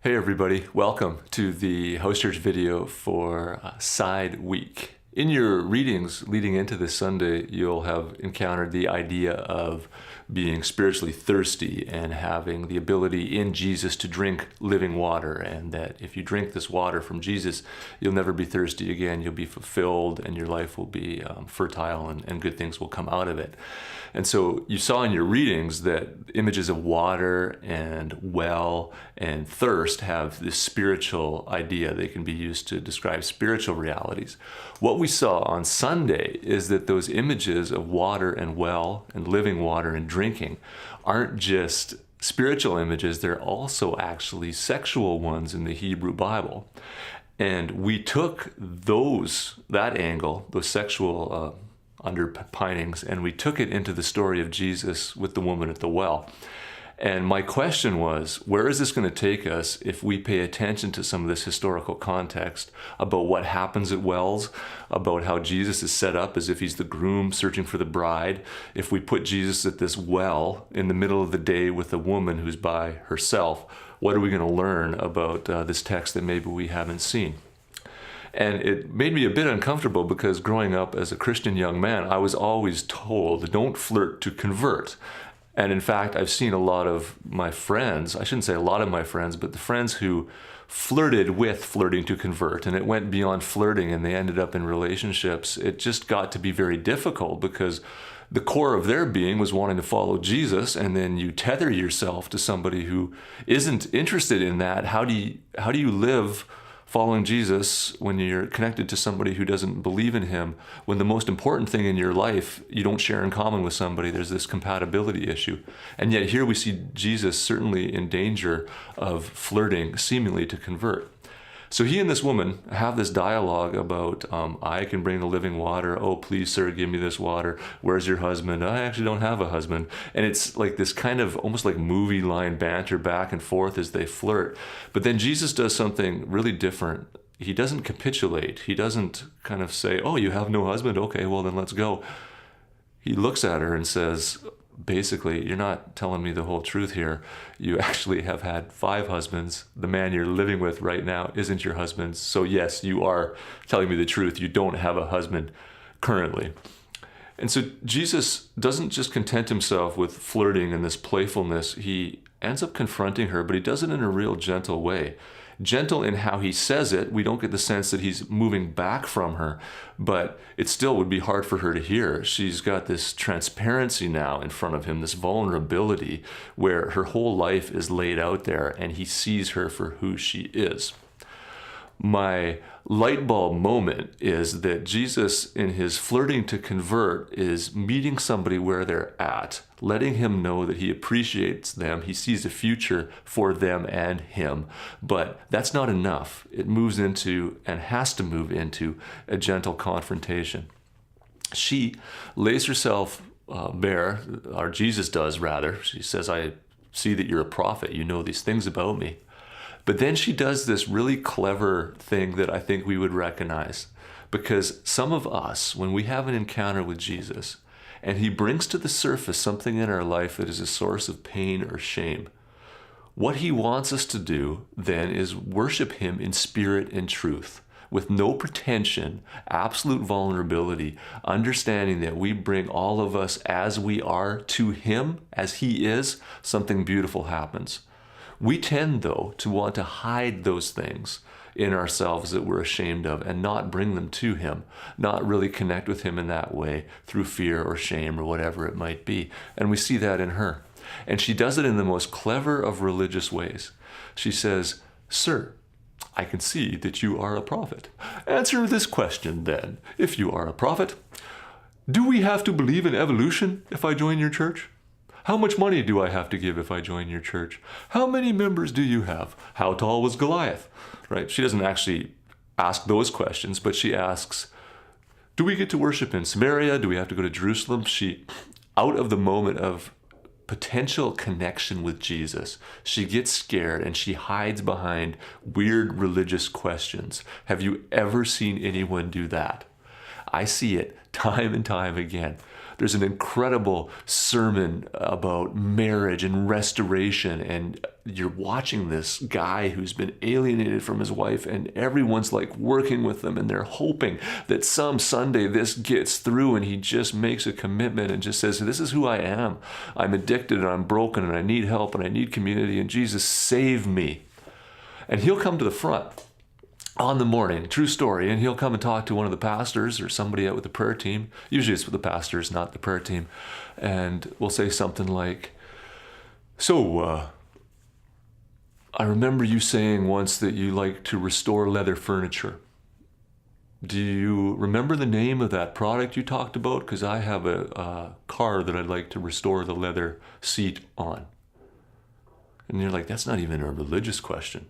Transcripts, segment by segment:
Hey everybody, welcome to the House Church video for Side Week. In your readings leading into this Sunday, you'll have encountered the idea of being spiritually thirsty and having the ability in Jesus to drink living water, and that if you drink this water from Jesus, you'll never be thirsty again. You'll be fulfilled and your life will be fertile and good things will come out of it. And so you saw in your readings that images of water and well and thirst have this spiritual idea. They can be used to describe spiritual realities. What we saw on Sunday is that those images of water and well and living water and drinking aren't just spiritual images, they're also actually sexual ones in the Hebrew Bible. And we took that angle, those sexual underpinnings, and we took it into the story of Jesus with the woman at the well. And my question was, where is this going to take us if we pay attention to some of this historical context about what happens at wells, about how Jesus is set up as if he's the groom searching for the bride? If we put Jesus at this well in the middle of the day with a woman who's by herself, what are we going to learn about this text that maybe we haven't seen? And it made me a bit uncomfortable because growing up as a Christian young man, I was always told, don't flirt to convert. And in fact, I've seen a lot of my friends, I shouldn't say a lot of my friends, but the friends who flirted with flirting to convert, and it went beyond flirting and they ended up in relationships. It just got to be very difficult because the core of their being was wanting to follow Jesus, and then you tether yourself to somebody who isn't interested in that. How do you live following Jesus when you're connected to somebody who doesn't believe in him, when the most important thing in your life you don't share in common with somebody? There's this compatibility issue. And yet here we see Jesus certainly in danger of flirting seemingly to convert. So he and this woman have this dialogue about, I can bring the living water. Oh, please, sir, give me this water. Where's your husband? I actually don't have a husband. And it's like this kind of almost like movie line banter back and forth as they flirt. But then Jesus does something really different. He doesn't capitulate. He doesn't kind of say, oh, you have no husband? Okay, well, then let's go. He looks at her and says, basically, you're not telling me the whole truth here. You actually have had 5 husbands. The man you're living with right now isn't your husband. So yes, you are telling me the truth. You don't have a husband currently. And so Jesus doesn't just content himself with flirting and this playfulness. He ends up confronting her, but he does it in a real gentle way. Gentle in how he says it. We don't get the sense that he's moving back from her, but it still would be hard for her to hear. She's got this transparency now in front of him, this vulnerability where her whole life is laid out there and he sees her for who she is. My light bulb moment is that Jesus, in his flirting to convert, is meeting somebody where they're at, letting him know that he appreciates them, he sees a future for them and him. But that's not enough. It moves into, and has to move into, a gentle confrontation. She lays herself bare, or Jesus does rather. She says, I see that you're a prophet. You know these things about me. But then she does this really clever thing that I think we would recognize, because some of us, when we have an encounter with Jesus and he brings to the surface something in our life that is a source of pain or shame, what he wants us to do then is worship him in spirit and truth, with no pretension, absolute vulnerability, understanding that we bring all of us as we are to him, as he is. Something beautiful happens. We tend, though, to want to hide those things in ourselves that we're ashamed of and not bring them to him, not really connect with him in that way through fear or shame or whatever it might be. And we see that in her. And she does it in the most clever of religious ways. She says, sir, I can see that you are a prophet. Answer this question then. If you are a prophet, do we have to believe in evolution if I join your church? How much money do I have to give if I join your church? How many members do you have? How tall was Goliath? Right? She doesn't actually ask those questions, but she asks, do we get to worship in Samaria? Do we have to go to Jerusalem? She, out of the moment of potential connection with Jesus, she gets scared and she hides behind weird religious questions. Have you ever seen anyone do that? I see it time and time again. There's an incredible sermon about marriage and restoration, and you're watching this guy who's been alienated from his wife, and everyone's like working with them, and they're hoping that some Sunday this gets through, and he just makes a commitment and just says, this is who I am. I'm addicted and I'm broken and I need help and I need community, and Jesus, save me. And he'll come to the front on the morning, true story, and he'll come and talk to one of the pastors or somebody out with the prayer team. Usually it's with the pastors, not the prayer team. And we'll say something like, so, I remember you saying once that you like to restore leather furniture. Do you remember the name of that product you talked about? Because I have a car that I'd like to restore the leather seat on. And you're like, that's not even a religious question.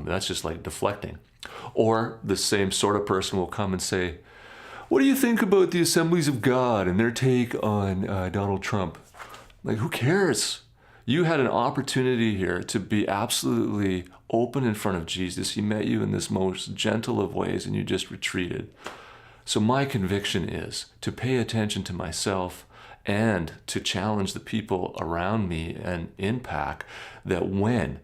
That's just like deflecting. Or the same sort of person will come and say, what do you think about the Assemblies of God and their take on Donald Trump? Like, who cares? You had an opportunity here to be absolutely open in front of Jesus. He met you in this most gentle of ways, and you just retreated. So my conviction is to pay attention to myself and to challenge the people around me and impact that when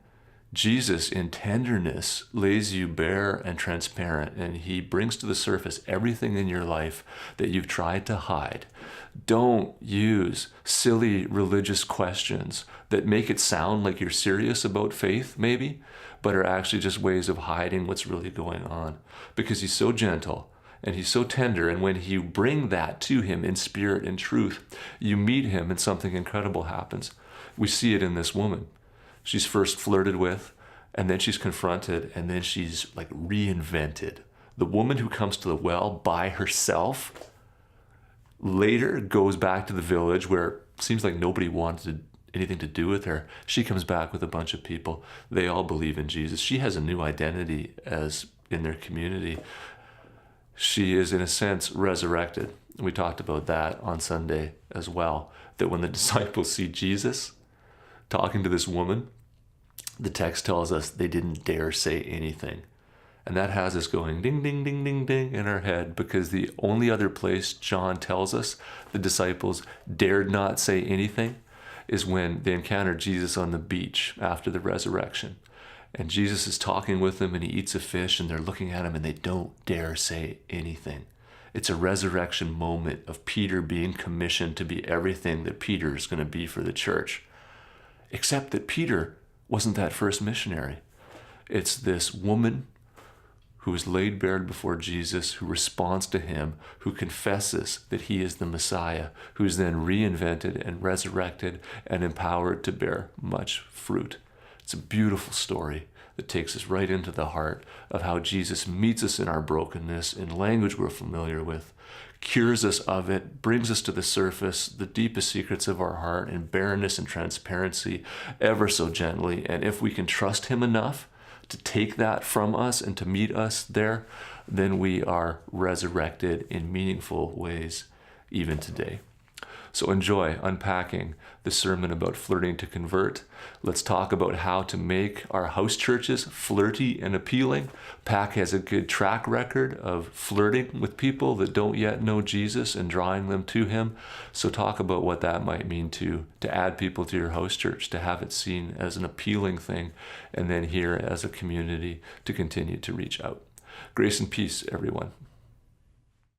Jesus in tenderness lays you bare and transparent, and he brings to the surface everything in your life that you've tried to hide. Don't use silly religious questions that make it sound like you're serious about faith, maybe, but are actually just ways of hiding what's really going on. Because he's so gentle and he's so tender, and when you bring that to him in spirit and truth, you meet him and something incredible happens. We see it in this woman. She's first flirted with, and then she's confronted, and then she's like reinvented. The woman who comes to the well by herself later goes back to the village where it seems like nobody wanted anything to do with her. She comes back with a bunch of people. They all believe in Jesus. She has a new identity as in their community. She is, in a sense, resurrected. We talked about that on Sunday as well, that when the disciples see Jesus talking to this woman, the text tells us they didn't dare say anything. And that has us going ding, ding, ding, ding, ding in our head, because the only other place John tells us the disciples dared not say anything is when they encountered Jesus on the beach after the resurrection. And Jesus is talking with them, and he eats a fish, and they're looking at him, and they don't dare say anything. It's a resurrection moment of Peter being commissioned to be everything that Peter is going to be for the church. Except that Peter wasn't that first missionary. It's this woman who is laid bare before Jesus, who responds to him, who confesses that he is the Messiah, who is then reinvented and resurrected and empowered to bear much fruit. It's a beautiful story that takes us right into the heart of how Jesus meets us in our brokenness in language we're familiar with, cures us of it, brings us to the surface, the deepest secrets of our heart in barrenness and transparency, ever so gently. And if we can trust him enough to take that from us and to meet us there, then we are resurrected in meaningful ways even today. So enjoy unpacking the sermon about flirting to convert. Let's talk about how to make our house churches flirty and appealing. PAC has a good track record of flirting with people that don't yet know Jesus and drawing them to him. So talk about what that might mean to add people to your house church, to have it seen as an appealing thing, and then here as a community to continue to reach out. Grace and peace, everyone.